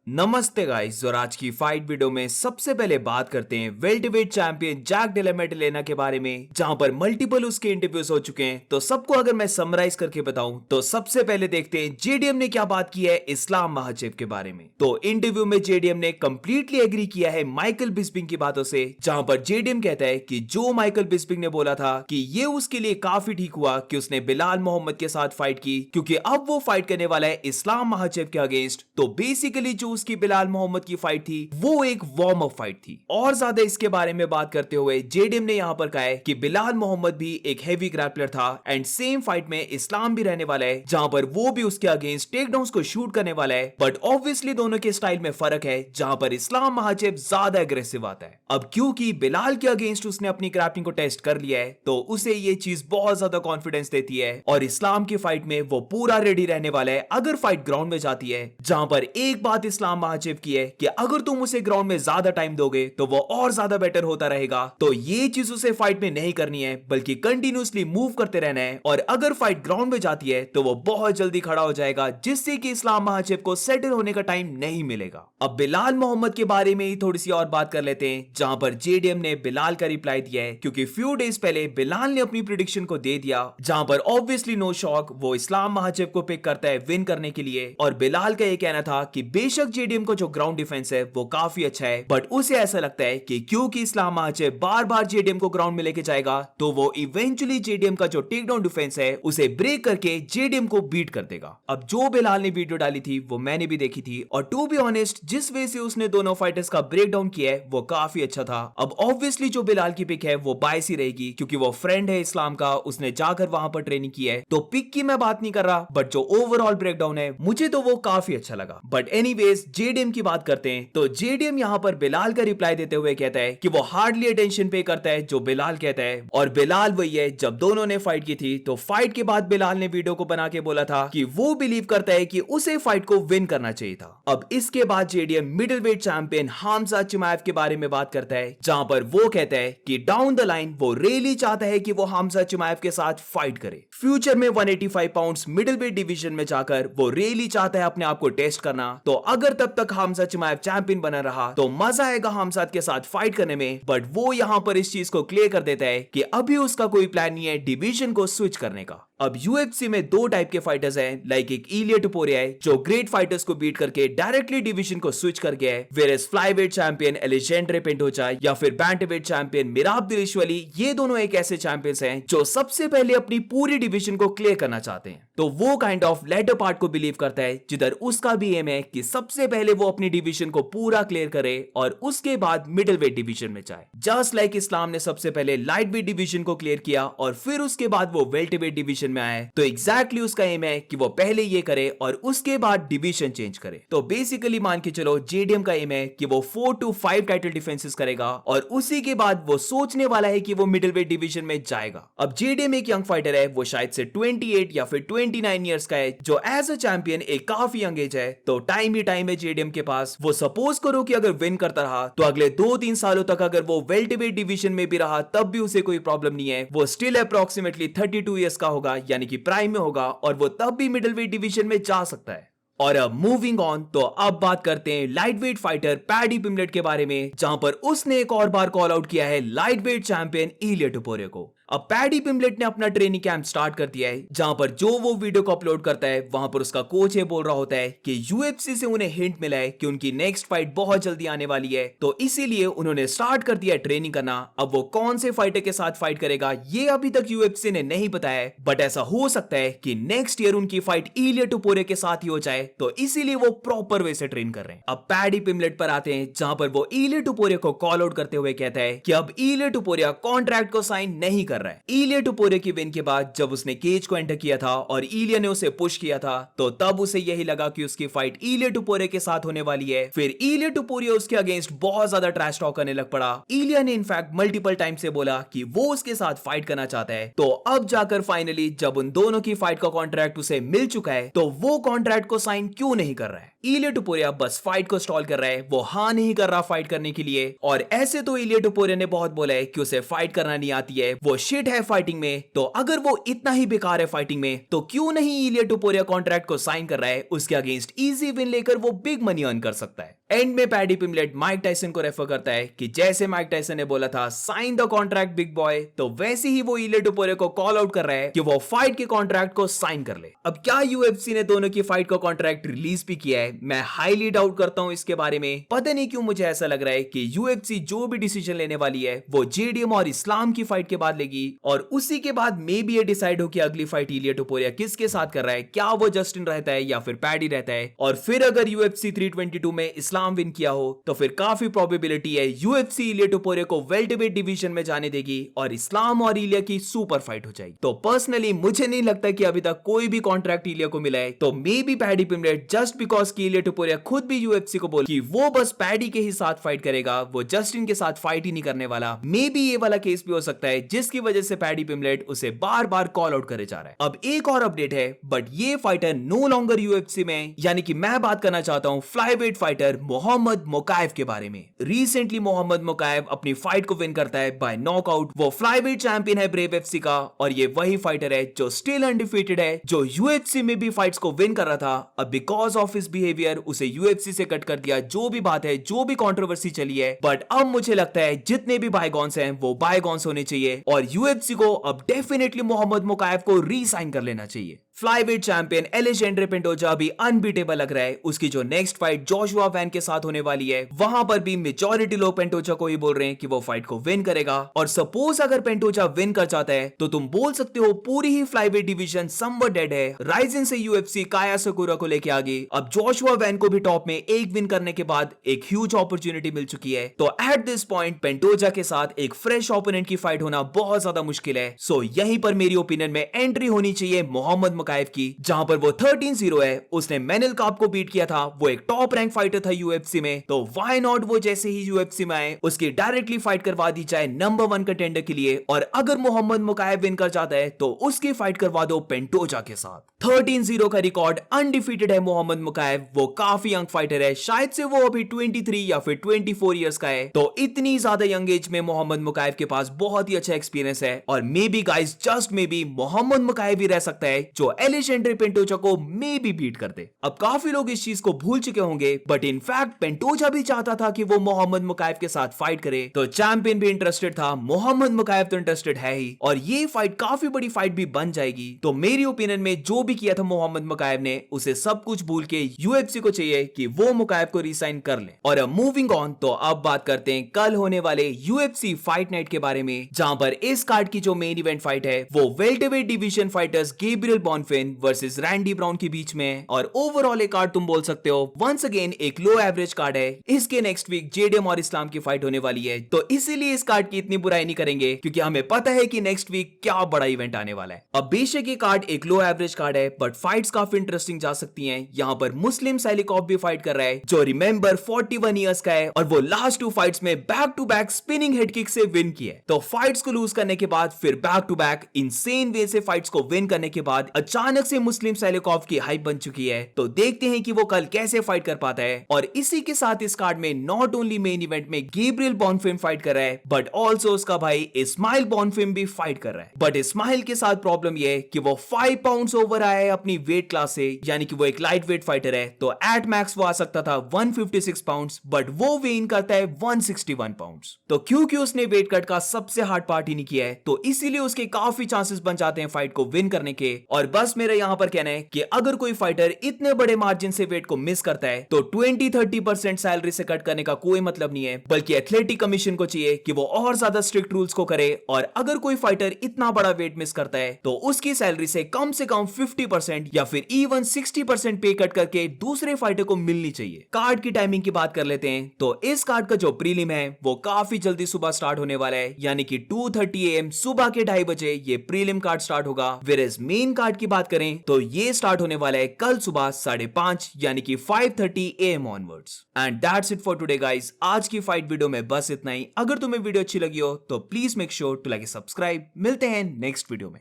नमस्ते गाइस, और आज की फाइट वीडियो में सबसे पहले बात करते हैं वेल्टरवेट चैंपियन जैक डेला मेडलेना के बारे में, जहां पर मल्टीपल उसके इंटरव्यूज हो चुके हैं। तो सबको अगर मैं समराइज करके बताऊं तो सबसे पहले देखते हैं जेडीएम ने क्या बात की है इस्लाम महाचेव के बारे में। तो इंटरव्यू में जेडीएम ने कंप्लीटली एग्री किया है माइकल बिस्पिंग की बातों से, जहां पर जेडीएम कहता है कि जो माइकल बिस्पिंग ने बोला था कि ये उसके लिए काफी ठीक हुआ कि उसने बिलाल मोहम्मद के साथ फाइट की, क्योंकि अब वो फाइट करने वाला है इस्लाम महाचेव के अगेंस्ट। तो बेसिकली जो उसकी बिलाल मोहम्मद की फाइट थी वो एक वार्म अप फाइट थी। और ज्यादा इसके बारे में बात करते हुए जेडीएम ने यहां पर कहा है कि बिलाल मोहम्मद भी एक हेवी ग्रैपलर था एंड सेम फाइट में इस्लाम भी रहने वाला है, जहां पर वो भी उसके अगेंस्ट टेकडाउन्स को शूट करने वाला है। बट ऑब्वियसली दोनों के स्टाइल में फर्क है, जहां पर इस्लाम महाचेव ज्यादा एग्रेसिव आता है। अब क्योंकि बिलाल के अगेंस्ट उसने अपनी ग्रैपलिंग को टेस्ट कर लिया है, तो उसे ये चीज बहुत ज्यादा कॉन्फिडेंस देती है और इस्लाम की फाइट में वो पूरा रेडी रहने वाला है अगर फाइट ग्राउंड में जाती है। जहां पर एक बात इस्लाम महाचेव की है कि अगर तुम उसे ग्राउंड में ज्यादा टाइम दोगे तो वो और ज्यादा बेटर होता रहेगा। तो ये चीज उसे फाइट में नहीं करनी है, बल्कि कंटिन्यूअसली मूव करते रहना है। और अगर फाइट ग्राउंड में जाती है तो वो बहुत जल्दी खड़ा हो जाएगा, जिससे कि इस्लाम महाचेव को सेटल होने का टाइम नहीं मिलेगा। अब बिलाल मोहम्मद के बारे में ही थोड़ी सी और बात कर लेते हैं, जहां पर जेडीएम ने बिलाल का रिप्लाई दिया है, क्योंकि फ्यू डेज पहले बिलाल ने अपनी प्रिडिक्शन को दे दिया, जहां पर ऑब्वियसली नो शॉक वो इस्लाम महाचेव को पिक करता है विन करने के लिए। और बिलाल का ये कहना था कि बेशक जेडीएम को जो ग्राउंड डिफेंस है वो काफी अच्छा है, बट उसे ऐसा लगता है कि क्योंकि इस्लाम महाचेव बार बार जेडीएम को ग्राउंड में लेके जाएगा, तो वो इवेंचुअली जेडीएम का जो टेक डाउन डिफेंस है उसे ब्रेक करके जेडीएम को बीट कर देगा। अब जो बिलाल ने वीडियो डाली थी वो मैंने भी देखी थी, और टू बी ऑनेस्ट जिस वे से उसने दोनों फाइटर्स का ब्रेक डाउन किया है वो काफी अच्छा था। अब ऑब्वियसली जो बिलाल की पिक है वो बायस ही रहेगी, क्योंकि वो फ्रेंड है इस्लाम का, उसने जाकर वहां पर ट्रेनिंग की है। तो पिक की मैं बात नहीं कर रहा, बट जो ओवरऑल ब्रेक डाउन है मुझे तो वो काफी अच्छा लगा। बट एनीवेज जेडीएम की बात करते हैं, तो जेडीएम यहां पर बिलाल का रिप्लाई देते हुए कहता है कि वो हार्डली अटेंशन पे करता है जो बिलाल कहता है। और बिलाल वही है जब दोनों ने फाइट की थी, तो फाइट के बाद बिलाल ने वीडियो को बना के बोला था कि वो बिलीव करता है कि उसे फाइट को विन करना चाहिए था। अब इसके बाद जेडीएम मिडिलवेट चैंपियन हमजा चिमाएव के बारे में बात करता है, जहां पर वो कहता है कि डाउन द लाइन वो रियली चाहता है कि वो हमजा चिमाएव के साथ फाइट करे। फ्यूचर में 185 पाउंड्स मिडिलवेट डिवीजन में जाकर वो रियली चाहता है अपने आप को टेस्ट करना। तो अगर तब तक हमजा चिमाएव चैंपियन बना रहा तो मजा आएगा हमजाद के साथ फाइट करने में। बट वो यहां पर इस चीज को क्लियर कर देता है कि अभी उसका कोई प्लान नहीं है डिवीजन को स्विच करने का। अब यूएफसी में दो टाइप के फाइटर्स हैं, लाइक एक इलिया टुपोरिया है जो ग्रेट फाइटर्स को बीट करके डायरेक्टली डिवीजन को स्विच कर गया है, वेयरएज फ्लाईवेट चैंपियन एलेजेंड्रे पेंटोचा या फिर बैंटवेट चैंपियन मिराब दिलिशवली, ये दोनों एक ऐसे चैंपियंस हैं जो सबसे पहले अपनी पूरी डिवीजन को क्लियर करना चाहते हैं। तो वो काइंड ऑफ लेटर पार्ट को बिलीव करता है, जिधर उसका भी एम है कि सबसे पहले वो अपनी डिवीजन को पूरा क्लियर करे और उसके बाद मिडिल वेट डिवीजन में जाए। जस्ट लाइक इस्लाम ने सबसे पहले लाइट वेट डिवीजन को क्लियर किया और फिर उसके बाद वो वेल्टरवेट डिवीजन में आए, तो एग्जैक्टली उसका एम है कि वो पहले ये करे और उसके बाद डिवीजन चेंज करे। तो बेसिकली मान के चलो जेडीएम का एम है कि वो 4 to 5 टाइटल डिफेंसेस करेगा और उसी के बाद वो सोचने वाला है कि वो मिडिल वेट डिवीजन में जाएगा। अब जेडीएम एक यंग फाइटर है, वो शायद से 28 या फिर 29 इयर्स का है, जो एज अ चैंपियन एक काफी यंग एज है। तो टाइम ही टाइम है जेडीएम के पास। वो सपोज करो कि अगर विन करता रहा तो अगले 2-3 सालों तक अगर वो वेल्टरवेट डिवीजन में भी रहा तब भी उसे कोई प्रॉब्लम नहीं है। वो स्टिल अप्रोक्सीमेटली 32 इयर्स का होगा, यानी कि प्राइम में होगा, और वो तब भी मिडिलवेट डिवीजन में जा सकता है। और अब मूविंग ऑन, तो अब बात करते हैं लाइटवेट फाइटर पैडी पिमलेट के बारे में, जहां पर उसने एक और बार कॉल आउट किया है लाइटवेट चैंपियन इलिया टुपोरिया को। अब पैडी पिमलेट ने अपना ट्रेनिंग कैंप स्टार्ट कर दिया है, जहां पर जो वो वीडियो को अपलोड करता है वहां पर उसका कोच ये बोल रहा होता है कि यूएफसी से उन्हें हिंट मिला है कि उनकी नेक्स्ट फाइट बहुत जल्दी आने वाली है, तो इसीलिए उन्होंने स्टार्ट कर दिया ट्रेनिंग करना। अब वो कौन से फाइटर के साथ फाइट करेगा ये अभी तक यूएफसी ने नहीं बताया है, बट ऐसा हो सकता है कि नेक्स्ट ईयर उनकी फाइट इलिया टुपोरिया के साथ ही हो जाए, तो इसीलिए वो प्रॉपर वे से ट्रेन कर रहे हैं। अब पैडी पिमलेट पर आते हैं, जहां पर वो इलिया टुपोरिया को कॉल आउट करते हुए कहता है कि अब इलिया टुपोरिया कॉन्ट्रैक्ट को साइन नहीं कर रहा है। इलिया टुपोरिया की विन के बाद जब उसने केज को एंटर किया था और इलिया ने उसे पुश किया था, तो तब उसे यही लगा कि उसकी फाइट इलिया टुपोरिया के साथ होने वाली है। फिर इलिया टुपोरिया उसके अगेंस्ट बहुत ज्यादा ट्रैश टॉक करने लग पड़ा। इलिया ने इनफैक्ट मल्टीपल टाइम से बोला कि वो उसके साथ फाइट करना चाहता है। तो अब जाकर फाइनली जब उन दोनों की फाइट का कॉन्ट्रैक्ट उसे मिल चुका है, तो वो कॉन्ट्रैक्ट को साइन क्यों नहीं कर रहा है? इलिया टुपुरिया बस फाइट को स्टॉल कर रहा है, वो हाँ नहीं कर रहा फाइट करने के लिए। और ऐसे तो इलिया टुपुरिया ने बहुत बोला है कि उसे फाइट करना नहीं आती है, वो शिट है फाइटिंग में। तो अगर वो इतना ही बेकार है फाइटिंग में, तो क्यों नहीं इलिया टुपुरिया कॉन्ट्रैक्ट को साइन कर रहा है, उसके अगेंस्ट इजी विन लेकर वो बिग मनी अर्न कर सकता है। एंड में पैडी पिमलेट माइक टाइसन को रेफर करता है कि जैसे माइक टाइसन ने बोला था sign the contract big boy, तो वैसे ही वो इलिया टुपुरिया को कॉल आउट कर रहा है कि वो फाइट के कॉन्ट्रैक्ट को साइन कर ले। अब क्या यूएफसी ने दोनों की फाइट का कॉन्ट्रैक्ट रिलीज भी किया है? मैं हाईली डाउट करता हूं इसके बारे में। पता नहीं क्यों मुझे ऐसा लग रहा है कि यूएफसी जो भी डिसीजन लेने वाली है वो जेडीएम और इस्लाम की फाइट के बाद लेगी, और उसी के बाद मे बी ये डिसाइड हो कि अगली फाइट इलिया टुपुरिया किसके साथ कर रहा है, क्या वो जस्टिन रहता है या फिर पैडी रहता है। और फिर अगर यूएफसी 322 में इस्लाम विन किया हो तो फिर काफी प्रोबेबिलिटी है यूएफसी इलिया टुपुरिया को वेल्टरवेट डिवीजन में जाने देगी और इस्लाम और इलिया की सुपर फाइट हो जाएगी। तो पर्सनली मुझे नहीं लगता कि अभी तक कोई भी कॉन्ट्रैक्ट इलिया को मिला है। तो may be paddy Pimblett just because की इलिया टुपुरिया खुद भी यूएफसी को बोल कि वो बस पैडी के ही साथ फाइट करेगा, वो जस्टिन के साथ फाइट ही नहीं करने वाला। मे बी ये वाला केस भी हो सकता है जिसकी वजह से पैडी पिमलेट उसे बार बार कॉल आउट करे जा रहा है। अब एक और अपडेट है, बट ये फाइटर नो लॉन्गर यूएफसी में, यानी कि मैं बात करना चाहता हूं फ्लाईवेट फाइटर मोहम्मद मोकाएव के बारे में। रिसेंटली मोहम्मद मोकाएव अपनी फाइट को विन करता है बाय नॉकआउट। वो फ्लाईवेट चैंपियन है ब्रेव एफसी का, और ये वही फाइटर है जो स्टिल अनडिफीटेड है, जो यूएफसी में भी फाइट्स को विन कर रहा था। अब बिकॉज ऑफ हिज बिहेवियर उसे यूएफसी से कट कर दिया, जो भी बात है, जो भी कंट्रोवर्सी चली है। बट अब मुझे लगता है जितने भी बायगॉन्स हैं वो बायगॉन्स होने चाहिए, और यूएफसी को अब डेफिनेटली मोहम्मद मोकाएव को री साइन कर लेना चाहिए। फ्लाईवेट चैंपियन एलेजेंड्रे पेंटोजा भी अनबीटेबल लग रहा है। उसकी जो नेक्स्ट फाइट जोशुआ वैन के साथ होने वाली है, वहां पर भी मेजॉरिटी लोग पेंटोजा को ही बोल रहे हैं कि वो फाइट को विन करेगा। और सपोज अगर पेंटोजा विन कर जाता है तो तुम बोल सकते हो पूरी ही फ्लाईवेट डिवीजन समवट डेड है। राइजिन से यूएफसी काया सकुरा को लेके आ गई। अब जोशुआ वैन को भी टॉप में एक विन करने के बाद एक ह्यूज अपॉर्चुनिटी मिल चुकी है। तो एट दिस पॉइंट पेंटोजा के साथ एक फ्रेश ओपोनेंट की फाइट होना बहुत ज्यादा मुश्किल है। सो यहीं पर मेरी ओपिनियन में एंट्री होनी चाहिए मोहम्मद मोकाएव की, जहां पर वो 13-0 है। उसने मैनल काप को बीट किया था, वो एक टॉप रैंक फाइटर था यूएफसी में। तो व्हाई नॉट वो जैसे ही यूएफसी में आए उसकी डायरेक्टली फाइट करवा दी जाए नंबर 1 कंटेंडर के लिए। और अगर मोहम्मद मोकाएव विन कर जाता है तो उसकी फाइट करवा दो पेंटोजा के साथ। 13-0 का रिकॉर्ड, अनडिफीटेड है मोहम्मद मोकाएव। वो काफी यंग फाइटर है, शायद से वो अभी 23 या फिर 24 इयर्स का है। तो इतनी ज्यादा यंग एज में मोहम्मद मोकाएव के पास बहुत ही अच्छा एक्सपीरियंस है। और maybe guys, just maybe Muhammad Mokaev ही रह सकता है जो एलेजेंड्रे पेंटोजा को मे बी बीट कर दे। अब काफी लोग इस चीज को भूल चुके होंगे, बट इनफैक्ट पेंटोजा भी चाहता था कि वो मोहम्मद मोकाएव के साथ फाइट करे। तो चैंपियन भी इंटरेस्टेड था, मोहम्मद मोकाएव तो इंटरेस्टेड है ही, और ये फाइट काफी बड़ी फाइट भी बन जाएगी। तो मेरी ओपिनियन में जो भी किया था मोहम्मद मोकाएव ने, उसे सब कुछ भूल के यूएफसी को चाहिए कि वो मोकाएव को रिसाइन कर ले। और अब मूविंग ऑन, तो अब बात करते हैं कल होने वाले यूएफसी फाइट नाइट के बारे में, जहां पर इस कार्ड की जो मेन इवेंट फाइट है वो welterweight division fighters Gabriel Bonfim versus Randy Brown के बीच में। और ओवरऑल एक कार्ड तुम बोल सकते हो वंस अगेन एक लो एवरेज कार्ड है। इसके नेक्स्ट वीक जेडीएम और इस्लाम की फाइट होने वाली है, तो इसीलिए इस कार्ड की इतनी बुराई नहीं करेंगे, क्योंकि हमें पता है कि नेक्स्ट वीक क्या बड़ा इवेंट आने वाला है। अब बेशक ये कार्ड एक लो एवरेज कार्ड है, बट फाइट्स काफी इंटरेस्टिंग जा सकती हैं। यहाँ पर मुस्लिम सैलिकॉफ भी फाइट कर रहा है, जो रिमेंबर 41 इयर्स का है, और वो लास्ट 2 फाइट्स में back to back spinning head kick से विन किए। तो फाइट्स को लूज करने के बाद फिर back to back insane way से फाइट्स को विन करने के बाद अचानक से मुस्लिम सैलिकॉफ की हाइप बन चुकी है। तो देखते हैं कि वो कल कैसे फाइट कर पाता है। और इसी के साथ इस कार्ड में नॉट ओनली मेन इवेंट में गैब्रियल बॉनफिम फाइट कर रहा है, बट ऑल्सो उसका भाई इस्माइल बॉनफिम भी फाइट कर रहा है। बट इस्माइल के साथ प्रॉब्लम ये है कि वो 5 पाउंड्स ओवर आया है अपनी वेट क्लास से, यानी कि वो एक लाइट वेट फाइटर है। तो एट मैक्स वो आ सकता था 156 पाउंड्स, बट वो वेन करता है 161 पाउंड्स। तो क्योंकि उसने वेट कट का सबसे हार्ड पार्ट ही नहीं किया है, तो इसीलिए उसके काफी चांसेस बन जाते हैं फाइट को विन करने के। और बस मेरा यहां पर कहना है कि अगर कोई फाइटर इतने बड़े मार्जिन से वेट को मिस करता है तो 20-30% सैलरी से कट करने का कोई मतलब नहीं है, बल्कि एथलेटिक कमीशन को चाहिए कि वो और ज्यादा स्ट्रिक्ट रूल्स को करे। और अगर कोई फाइटर इतना बड़ा वेट मिस करता है तो उसकी सैलरी से कम 50% या फिर इवन 60% पे कट करके दूसरे फाइटर को मिलनी चाहिए। कार्ड की टाइमिंग की बात कर लेते हैं, तो इस कार्ड का जो प्रीलिम है वो काफी जल्दी सुबह स्टार्ट होने वाला है, यानी कि 2:30 AM सुबह के 2:30 बजे ये प्रीलिम कार्ड स्टार्ट होगा। वेयर मेन कार्ड की बात करें तो ये स्टार्ट होने वाला है कल सुबह 5:30 यानी कि 5:30 AM onwards. And that's it for today guys. आज की फाइट वीडियो में बस इतना ही। अगर तुम्हें वीडियो अच्छी लगी हो तो please make sure to like subscribe. मिलते हैं नेक्स्ट वीडियो में।